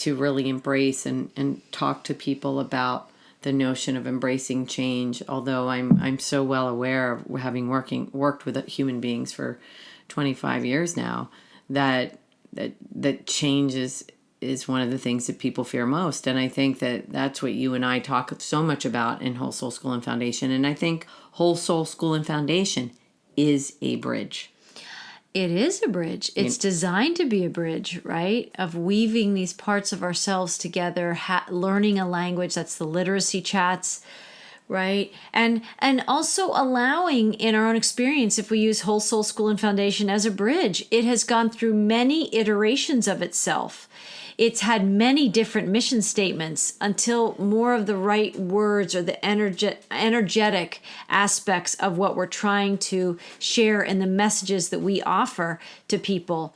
B: really embrace and talk to people about the notion of embracing change. Although I'm so well aware of having worked with human beings for 25 years now, that change is one of the things that people fear most. And I think that's what you and I talk so much about in Whole Soul School and Foundation. And I think Whole Soul School and Foundation is a bridge.
A: It is a bridge. It's designed to be a bridge, right? Of weaving these parts of ourselves together, learning a language. That's the literacy chats, right? And also allowing in our own experience, if we use Whole Soul School and Foundation as a bridge, it has gone through many iterations of itself. It's had many different mission statements until more of the right words or the energetic aspects of what we're trying to share and the messages that we offer to people.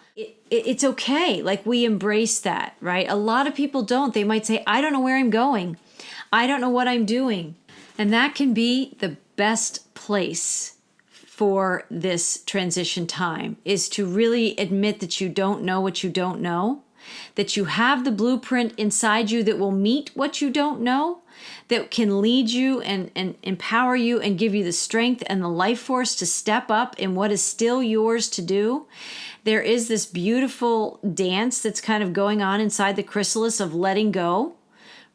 A: It's okay. Like, we embrace that, right? A lot of people don't. They might say, I don't know where I'm going. I don't know what I'm doing. And that can be the best place for this transition time, is to really admit that you don't know what you don't know, that you have the blueprint inside you that will meet what you don't know, that can lead you and empower you and give you the strength and the life force to step up in what is still yours to do. There is this beautiful dance that's kind of going on inside the chrysalis of letting go,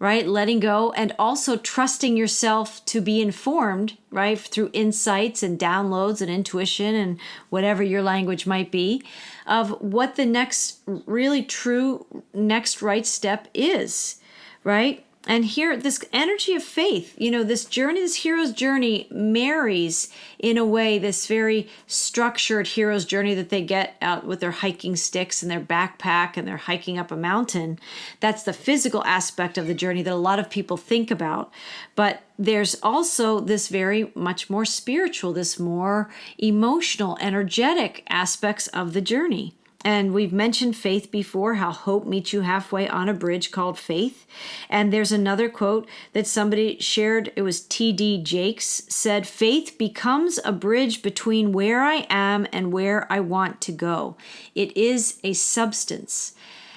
A: right? Letting go, and also trusting yourself to be informed, right? Through insights and downloads and intuition and whatever your language might be, of what the next really true next right step is, right? And here, this energy of faith, this journey, this hero's journey marries in a way this very structured hero's journey that they get out with their hiking sticks and their backpack and they're hiking up a mountain. That's the physical aspect of the journey that a lot of people think about. But there's also this very much more spiritual, this more emotional, energetic aspects of the journey. And we've mentioned faith before, how hope meets you halfway on a bridge called faith. And there's another quote that somebody shared. It was T.D. Jakes said, faith becomes a bridge between where I am and where I want to go. It is a substance.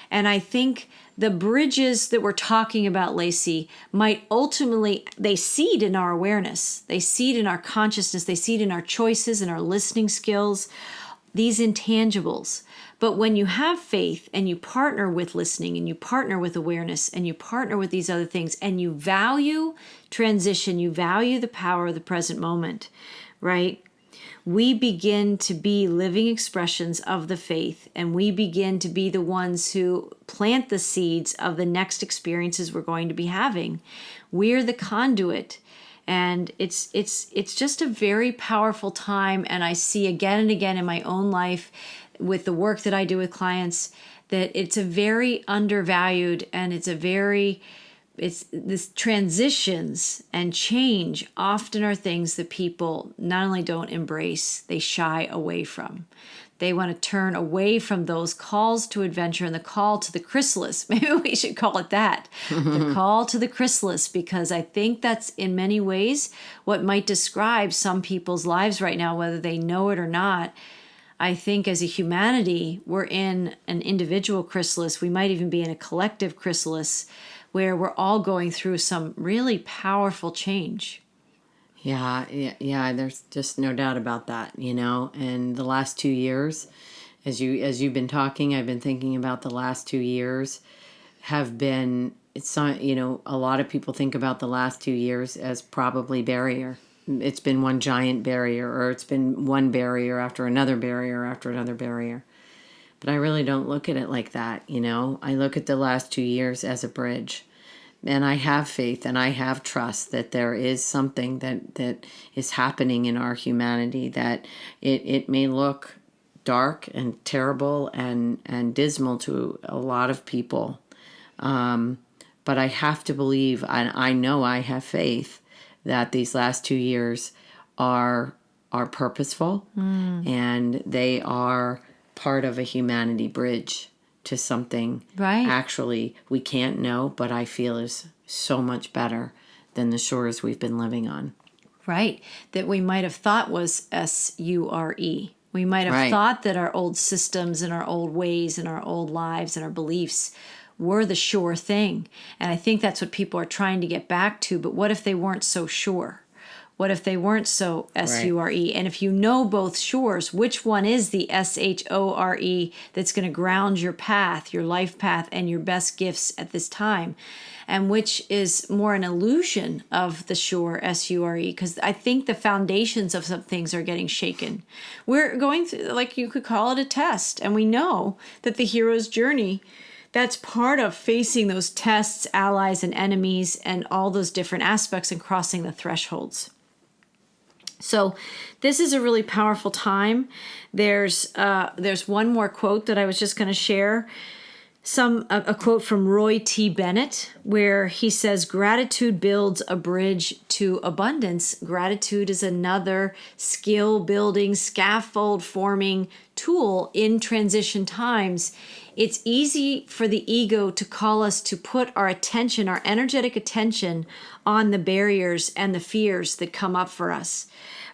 A: And I think the bridges that we're talking about, Lacy, might ultimately, they seed in our awareness. They seed in our consciousness. They seed in our choices and our listening skills, these intangibles. But when you have faith and you partner with listening and you partner with awareness and you partner with these other things and you value transition, you value the power of the present moment, right? We begin to be living expressions of the faith, and we begin to be the ones who plant the seeds of the next experiences we're going to be having. We're the conduit. And it's just a very powerful time. And I see again and again in my own life with the work that I do with clients that it's a very undervalued, and it's this transitions and change often are things that people not only don't embrace, they shy away from. They want to turn away from those calls to adventure and the call to the chrysalis. Maybe we should call it that, the call to the chrysalis, because I think that's in many ways what might describe some people's lives right now, whether they know it or not. I think as a humanity, we're in an individual chrysalis. We might even be in a collective chrysalis where we're all going through some really powerful change.
B: Yeah, there's just no doubt about that, And the last 2 years, as you've been talking, I've been thinking about the last 2 years have been, a lot of people think about the last 2 years as probably barrier. It's been one giant barrier, or it's been one barrier after another barrier after another barrier. But I really don't look at it like that, I look at the last 2 years as a bridge. And I have faith and I have trust that there is something that is happening in our humanity, that it may look dark and terrible and dismal to a lot of people. But I have to believe, and I know I have faith, that these last 2 years are purposeful and they are part of a humanity bridge to something actually we can't know, but I feel is so much better than the shores we've been living on.
A: Right. That we might have thought was SURE. We might have thought that our old systems and our old ways and our old lives and our beliefs were the sure thing. And I think that's what people are trying to get back to. But what if they weren't so sure? What if they weren't so SURE? And if you know both shores, which one is the SHORE that's going to ground your path, your life path, and your best gifts at this time? And which is more an illusion of the shore, SURE? Because I think the foundations of some things are getting shaken. We're going through, like you could call it a test. And we know that the hero's journey, that's part of facing those tests, allies and enemies, and all those different aspects and crossing the thresholds. So this is a really powerful time. There's one more quote that I was just going to share. A quote from Roy T. Bennett, where he says, "Gratitude builds a bridge to abundance." Gratitude is another skill building, scaffold forming tool in transition times. It's easy for the ego to call us to put our attention, our energetic attention, on the barriers and the fears that come up for us.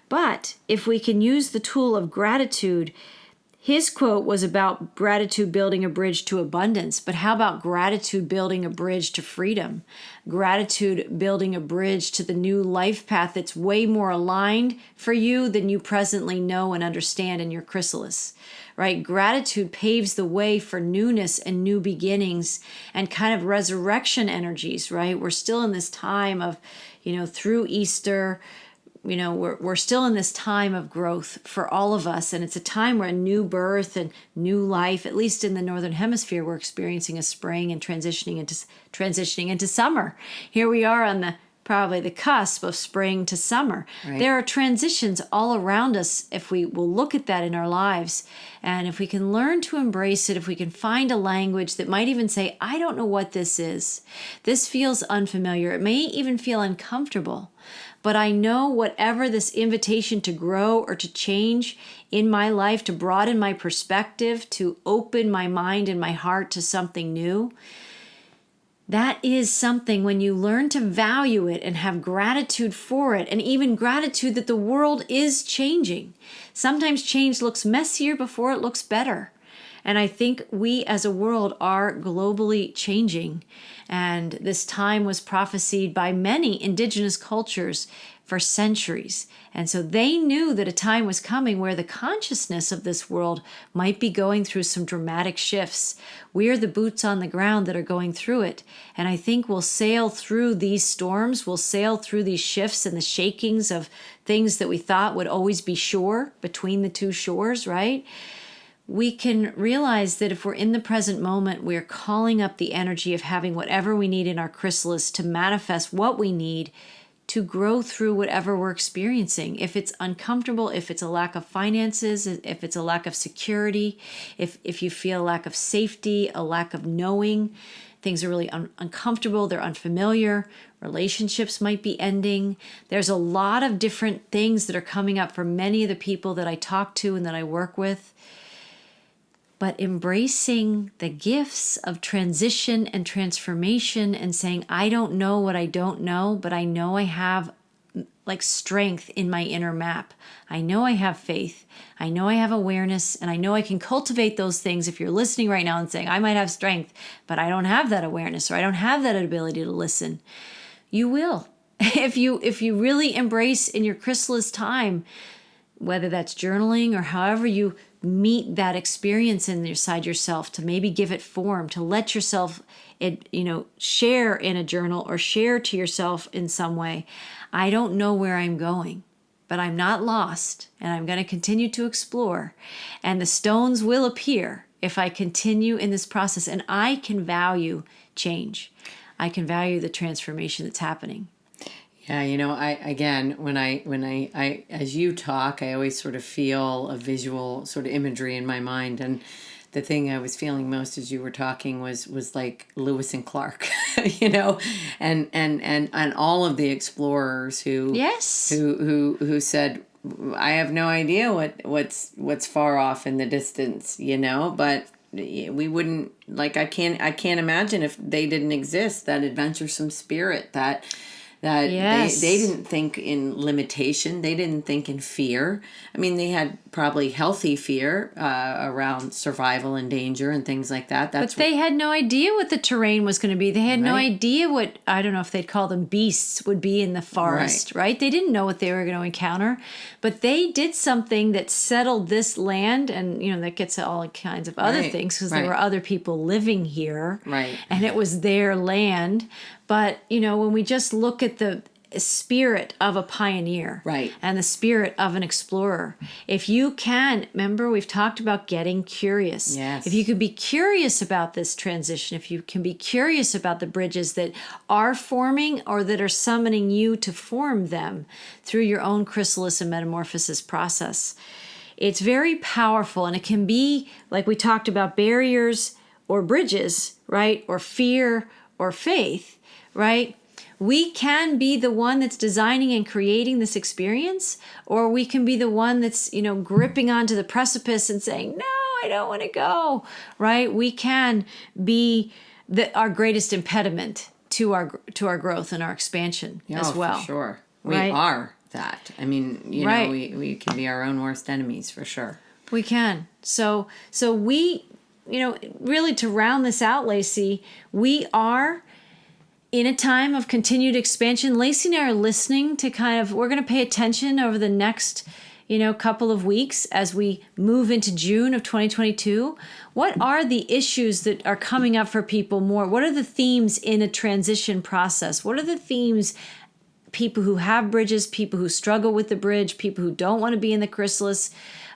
A: But if we can use the tool of gratitude, his quote was about gratitude building a bridge to abundance, but how about gratitude building a bridge to freedom? Gratitude building a bridge to the new life path that's way more aligned for you than you presently know and understand in your chrysalis, right? Gratitude paves the way for newness and new beginnings and kind of resurrection energies, right? We're still in this time of, through Easter, we're still in this time of growth for all of us, and it's a time where a new birth and new life, at least in the Northern Hemisphere, we're experiencing a spring and transitioning into summer. Here we are on probably the cusp of spring to summer. Right. There are transitions all around us if we will look at that in our lives, and if we can learn to embrace it, if we can find a language that might even say, I don't know what this is. This feels unfamiliar. It may even feel uncomfortable. But I know whatever this invitation to grow or to change in my life, to broaden my perspective, to open my mind and my heart to something new, that is something when you learn to value it and have gratitude for it, and even gratitude that the world is changing. Sometimes change looks messier before it looks better. And I think we as a world are globally changing. And this time was prophesied by many indigenous cultures for centuries. And so they knew that a time was coming where the consciousness of this world might be going through some dramatic shifts. We're the boots on the ground that are going through it. And I think we'll sail through these storms. We'll sail through these shifts and the shakings of things that we thought would always be sure between the two shores, right? We can realize that if we're in the present moment, we're calling up the energy of having whatever we need in our chrysalis to manifest what we need to grow through whatever we're experiencing. If it's uncomfortable, if it's a lack of finances, if it's a lack of security, if you feel a lack of safety, a lack of knowing, things are really uncomfortable, they're unfamiliar, relationships might be ending. There's a lot of different things that are coming up for many of the people that I talk to and that I work with. But embracing the gifts of transition and transformation and saying, I don't know what I don't know, but I know I have strength in my inner map. I know I have faith. I know I have awareness, and I know I can cultivate those things. If you're listening right now and saying, I might have strength, but I don't have that awareness, or I don't have that ability to listen, you will. If you really embrace in your chrysalis time, whether that's journaling or however you meet that experience inside yourself, to maybe give it form, to let yourself, share in a journal or share to yourself in some way. I don't know where I'm going, but I'm not lost, and I'm going to continue to explore, and the stones will appear if I continue in this process, and I can value change. I can value the transformation that's happening.
B: Yeah, when I as you talk, I always sort of feel a visual sort of imagery in my mind, and the thing I was feeling most as you were talking was like Lewis and Clark, and all of the explorers who said, I have no idea what's far off in the distance, but we wouldn't, I can't imagine if they didn't exist, that adventuresome spirit that
A: yes.
B: they didn't think in limitation. They didn't think in fear. I mean, they had probably healthy fear around survival and danger and things like that.
A: But they had no idea what the terrain was going to be. They had no idea what, I don't know if they'd call them beasts, would be in the forest, right? They didn't know what they were going to encounter. But they did something that settled this land, and, that gets to all kinds of other things, because there were other people living here.
B: Right.
A: And it was their land. But, when we just look at the spirit of a pioneer,
B: Right,
A: and the spirit of an explorer. If you can, remember we've talked about getting curious.
B: Yes.
A: If you could be curious about this transition, if you can be curious about the bridges that are forming or that are summoning you to form them through your own chrysalis and metamorphosis process, it's very powerful. And it can be, like we talked about, barriers or bridges, right? Or fear or faith, right? We can be the one that's designing and creating this experience, or we can be the one that's, gripping onto the precipice and saying, no, I don't want to go, right? We can be our greatest impediment to our growth and our expansion as well.
B: For sure. We
A: right?
B: are that. I mean,
A: right.
B: we can be our own worst enemies for sure.
A: We can. So we, really to round this out, Lacy, we are in a time of continued expansion. Lacy and I are listening to we're going to pay attention over the next, couple of weeks as we move into June of 2022. What are the issues that are coming up for people more? What are the themes in a transition process? What are the themes, people who have bridges, people who struggle with the bridge, people who don't want to be in the chrysalis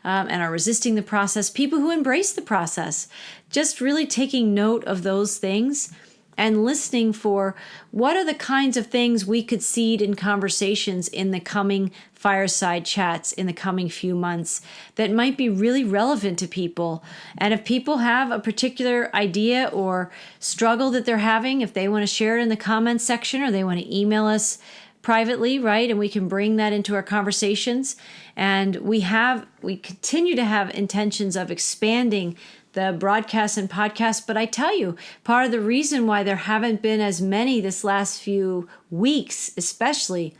A: and are resisting the process, people who embrace the process? Just really taking note of those things and listening for what are the kinds of things we could seed in conversations in the coming fireside chats in the coming few months that might be really relevant to people. And if people have a particular idea or struggle that they're having, if they want to share it in the comments section or they want to email us privately, right? And we can bring that into our conversations. And we continue to have intentions of expanding the broadcast and podcast. But I tell you, part of the reason why there haven't been as many this last few weeks, especially,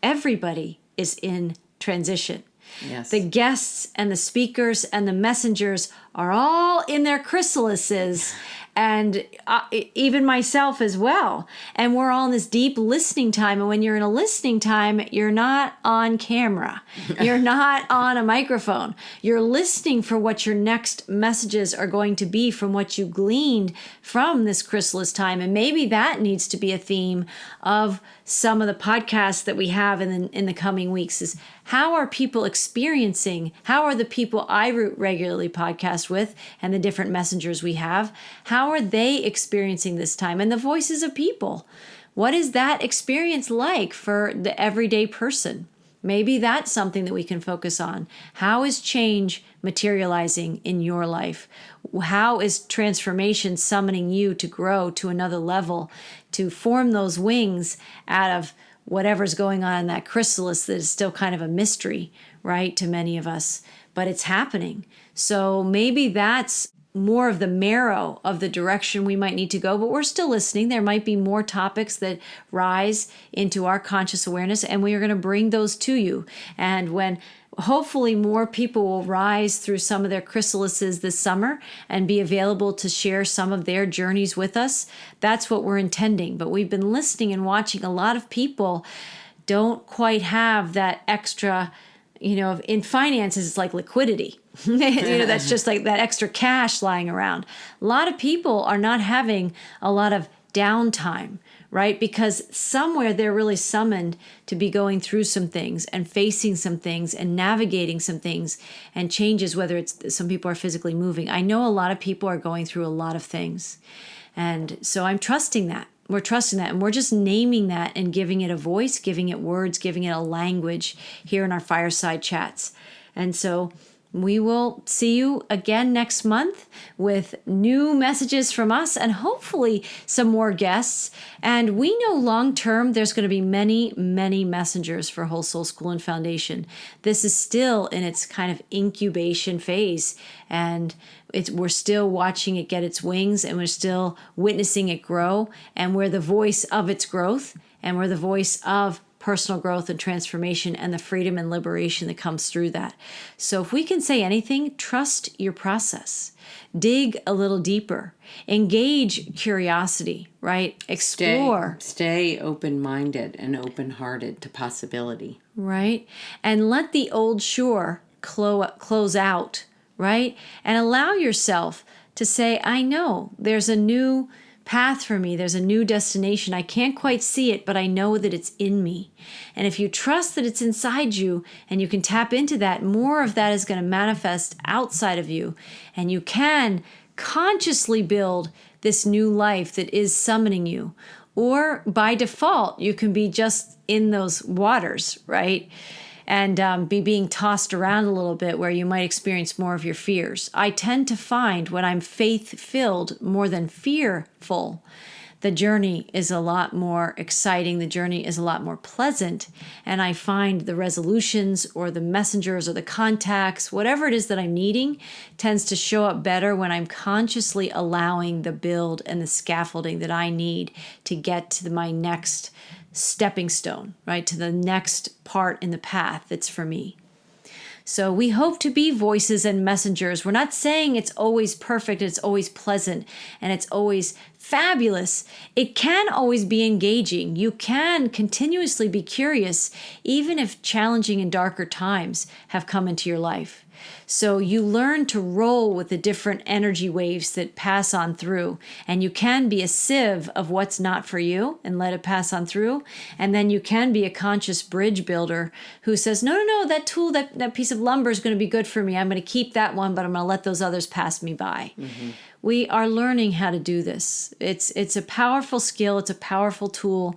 A: everybody is in transition.
B: Yes.
A: The guests and the speakers and the messengers are all in their chrysalises, and even myself as well. And we're all in this deep listening time. And when you're in a listening time, you're not on camera. You're not on a microphone. You're listening for what your next messages are going to be from what you gleaned from this chrysalis time. And maybe that needs to be a theme of some of the podcasts that we have in the coming weeks, is how are people experiencing, how are the people I regularly podcast with and the different messengers we have, how are they experiencing this time? And the voices of people. What is that experience like for the everyday person? Maybe that's something that we can focus on. How is change materializing in your life? How is transformation summoning you to grow to another level, to form those wings out of whatever's going on in that chrysalis that is still kind of a mystery, right, to many of us, but it's happening. So maybe that's more of the marrow of the direction we might need to go, but we're still listening. There might be more topics that rise into our conscious awareness, and we are going to bring those to you. And when hopefully more people will rise through some of their chrysalises this summer and be available to share some of their journeys with us, that's what we're intending. But we've been listening and watching. A lot of people don't quite have that extra, in finances, it's like liquidity. That's just like that extra cash lying around. A lot of people are not having a lot of downtime, right? Because somewhere they're really summoned to be going through some things and facing some things and navigating some things and changes, whether it's some people are physically moving. I know a lot of people are going through a lot of things. And so I'm trusting that. We're trusting that, and we're just naming that and giving it a voice, giving it words, giving it a language here in our fireside chats. And so we will see you again next month with new messages from us and hopefully some more guests. And we know long term there's going to be many, many messengers for Whole Soul School and Foundation. This is still in its kind of incubation phase, and we're still watching it get its wings, and we're still witnessing it grow, and we're the voice of its growth, and we're the voice of personal growth and transformation and the freedom and liberation that comes through that. So if we can say anything, trust your process. Dig a little deeper. Engage curiosity, right? Explore.
B: Stay open-minded and open-hearted to possibility.
A: Right? And let the old shore close out, right? And allow yourself to say, I know there's a new path for me. There's a new destination. I can't quite see it, but I know that it's in me. And if you trust that it's inside you and you can tap into that, more of that is going to manifest outside of you. And you can consciously build this new life that is summoning you. Or by default, you can be just in those waters, right? And be being tossed around a little bit where you might experience more of your fears. I tend to find when I'm faith-filled more than fearful, the journey is a lot more exciting. The journey is a lot more pleasant. And I find the resolutions or the messengers or the contacts, whatever it is that I'm needing, tends to show up better when I'm consciously allowing the build and the scaffolding that I need to get to my next stepping stone, right? To the next part in the path that's for me. So we hope to be voices and messengers. We're not saying it's always perfect, it's always pleasant, and it's always fabulous. It can always be engaging. You can continuously be curious, even if challenging and darker times have come into your life. So you learn to roll with the different energy waves that pass on through, and you can be a sieve of what's not for you and let it pass on through. And then you can be a conscious bridge builder who says, no, that tool, that piece of lumber is going to be good for me. I'm going to keep that one, but I'm going to let those others pass me by. Mm-hmm. We are learning how to do this. It's a powerful skill. It's a powerful tool.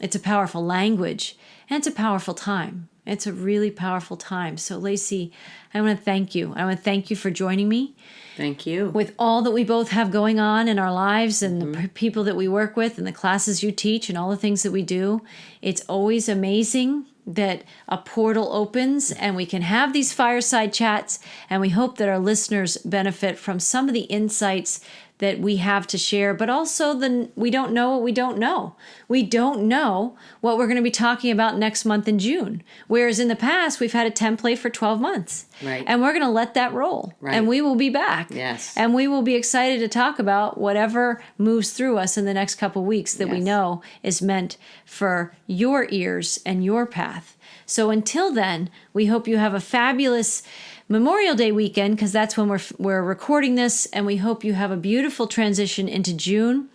A: It's a powerful language, and it's a powerful time. It's a really powerful time. So, Lacy, I want to thank you. I want to thank you for joining me.
B: Thank you.
A: With all that we both have going on in our lives and the people that we work with and the classes you teach and all the things that we do, it's always amazing that a portal opens and we can have these fireside chats, and we hope that our listeners benefit from some of the insights that we have to share, but also we don't know what we don't know. We don't know what we're going to be talking about next month in June. Whereas in the past, we've had a template for 12 months.
B: Right.
A: And we're going to let that roll.
B: Right.
A: And we will be back.
B: Yes.
A: And we will be excited to talk about whatever moves through us in the next couple of weeks that we know is meant for your ears and your path. So until then, we hope you have a fabulous Memorial Day weekend, because that's when we're recording this, and we hope you have a beautiful transition into June,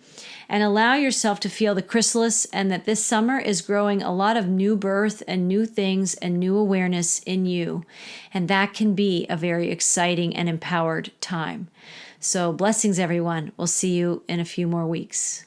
A: and allow yourself to feel the chrysalis, and that this summer is growing a lot of new birth and new things and new awareness in you, and that can be a very exciting and empowered time. So blessings, everyone. We'll see you in a few more weeks.